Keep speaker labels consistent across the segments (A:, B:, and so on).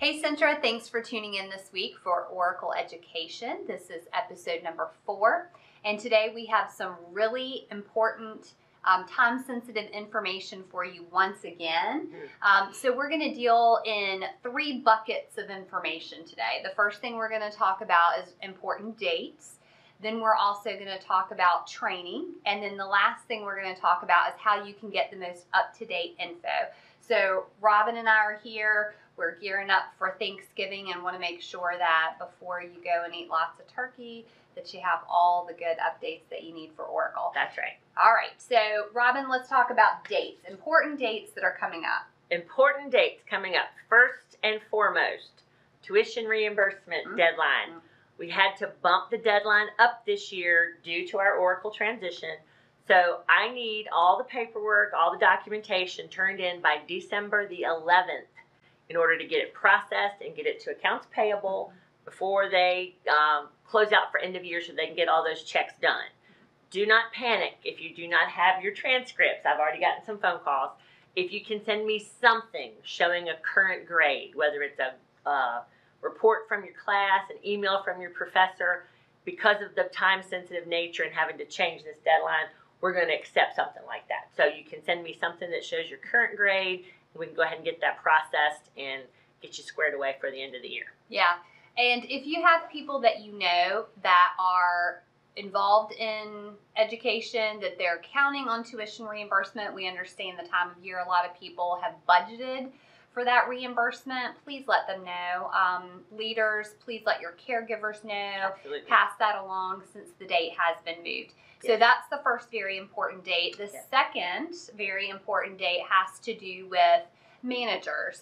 A: Hey Centra, thanks for tuning in this week for Oracle Education. This is episode number 4, and today we have some really important time-sensitive information for you once again. So we're going to deal in 3 buckets of information today. The first thing we're going to talk about is important dates. Then we're also going to talk about training, and then the last thing we're going to talk about is how you can get the most up-to-date info. So Robin and I are here. We're gearing up for Thanksgiving and want to make sure that before you go and eat lots of turkey, that you have all the good updates that you need for Oracle.
B: That's right.
A: All right. So Robin, let's talk about dates. Important dates that are coming up.
B: Important dates coming up. First and foremost, tuition reimbursement deadline. We had to bump the deadline up this year due to our Oracle transition. So I need all the paperwork, all the documentation turned in by December the 11th in order to get it processed and get it to accounts payable before they close out for end of year so they can get all those checks done. Do not panic if you do not have your transcripts. I've already gotten some phone calls. If you can send me something showing a current grade, whether it's a report from your class, an email from your professor, because of the time-sensitive nature and having to change this deadline, we're going to accept something like that. So you can send me something that shows your current grade, and we can go ahead and get that processed and get you squared away for the end of the year.
A: Yeah, and if you have people that you know that are involved in education, that they're counting on tuition reimbursement, we understand the time of year a lot of people have budgeted for that reimbursement, please let them know. Leaders, please let your caregivers know.
B: Absolutely.
A: Pass that along since the date has been moved. Yes. So that's the first very important date. The second very important date has to do with managers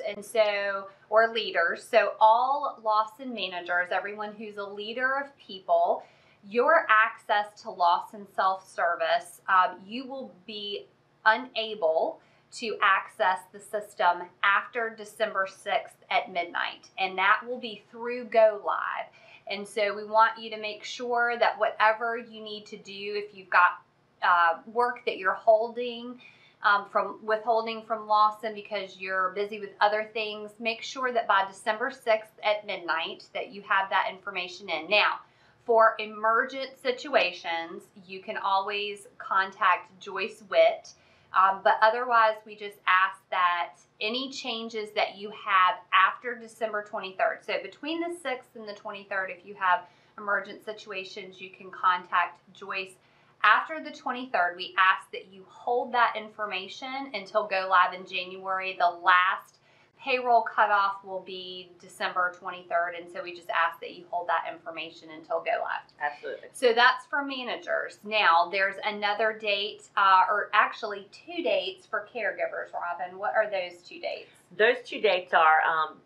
A: or leaders. So all Lawson managers, everyone who's a leader of people, your access to Lawson Self-Service, you will be unable to access the system after December 6th at midnight, and that will be through Go Live. And so we want you to make sure that whatever you need to do, if you've got work that you're withholding from Lawson because you're busy with other things, make sure that by December 6th at midnight that you have that information in. Now, for emergent situations, you can always contact Joyce Witt. But otherwise, we just ask that any changes that you have after December 23rd, so between the 6th and the 23rd, if you have emergent situations, you can contact Joyce. After the 23rd, we ask that you hold that information until Go Live in January. The last payroll cutoff will be December 23rd, and so we just ask that you hold that information until Go Live.
B: Absolutely.
A: So that's for managers. Now, there's another date, or actually 2 dates for caregivers, Robin. What are those 2 dates?
B: Those 2 dates are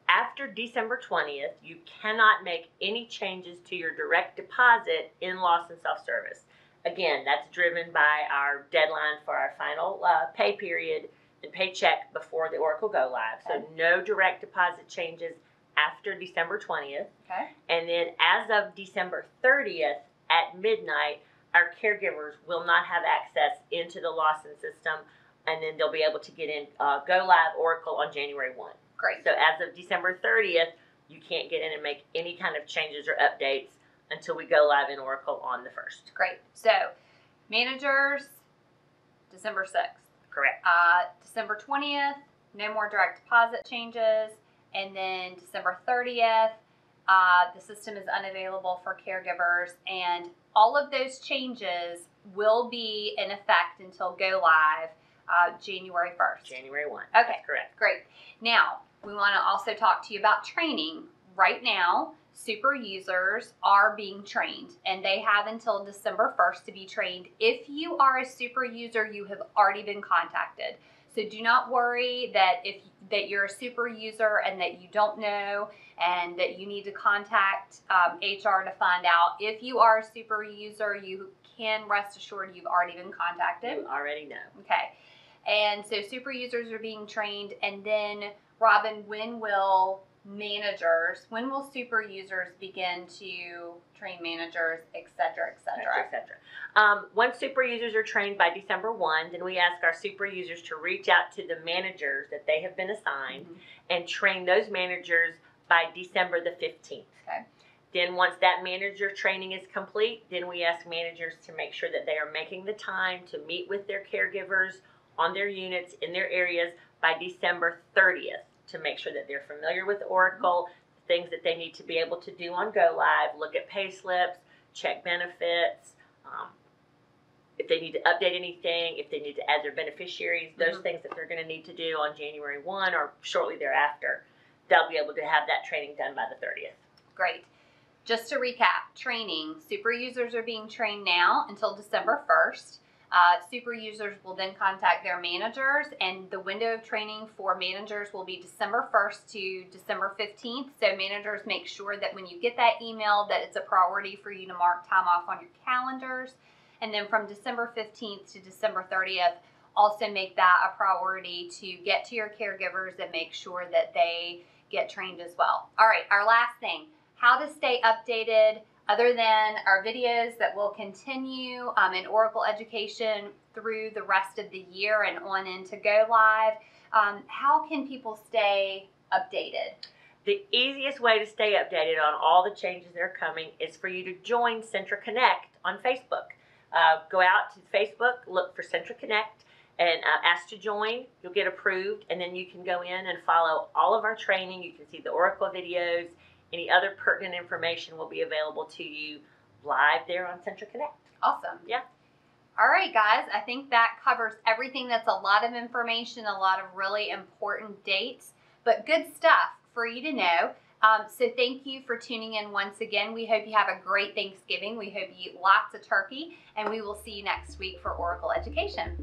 B: after December 20th, you cannot make any changes to your direct deposit in Lawson Self-Service. Again, that's driven by our deadline for our final pay period and paycheck before the Oracle Go Live. Okay. So no direct deposit changes after December 20th.
A: Okay.
B: And then as of December 30th at midnight, our caregivers will not have access into the Lawson system, and then they'll be able to get in Go Live Oracle on January 1.
A: Great.
B: So as of December 30th, you can't get in and make any kind of changes or updates until we go live in Oracle on the 1st.
A: Great. So managers, December 6th.
B: Correct.
A: December 20th, no more direct deposit changes. And then December 30th, the system is unavailable for caregivers. And all of those changes will be in effect until Go Live January 1st.
B: January 1.
A: Okay.
B: That's correct.
A: Great. Now, we want to also talk to you about training. Right now, super users are being trained, and they have until December 1st to be trained. If you are a super user, you have already been contacted. So do not worry that you're a super user and that you don't know and that you need to contact HR to find out. If you are a super user, you can rest assured you've already been contacted.
B: You already know.
A: Okay. And so super users are being trained, and then Robin, when will super users begin to train managers, et cetera, et cetera?
B: Et cetera. Once super users are trained by December 1, then we ask our super users to reach out to the managers that they have been assigned and train those managers by December the 15th.
A: Okay.
B: Then once that manager training is complete, then we ask managers to make sure that they are making the time to meet with their caregivers on their units in their areas by December 30th to make sure that they're familiar with Oracle, things that they need to be able to do on Go Live, look at pay slips, check benefits, if they need to update anything, if they need to add their beneficiaries, those things that they're going to need to do on January 1 or shortly thereafter, they'll be able to have that training done by the 30th.
A: Great. Just to recap, training, super users are being trained now until December 1st. Super users will then contact their managers, and the window of training for managers will be December 1st to December 15th. So managers, make sure that when you get that email that it's a priority for you to mark time off on your calendars. And then from December 15th to December 30th, also make that a priority to get to your caregivers and make sure that they get trained as well. All right, our last thing, how to stay updated other than our videos that will continue in Oracle Education through the rest of the year and on into Go Live. How can people stay updated?
B: The easiest way to stay updated on all the changes that are coming is for you to join Centra Connect on Facebook. Go out to Facebook, look for Centra Connect, and ask to join. You'll get approved, and then you can go in and follow all of our training. You can see the Oracle videos. Any other pertinent information will be available to you live there on Centra Connect.
A: Awesome.
B: Yeah.
A: All right, guys. I think that covers everything. That's a lot of information, a lot of really important dates, but good stuff for you to know. So thank you for tuning in once again. We hope you have a great Thanksgiving. We hope you eat lots of turkey, and we will see you next week for Oracle Education.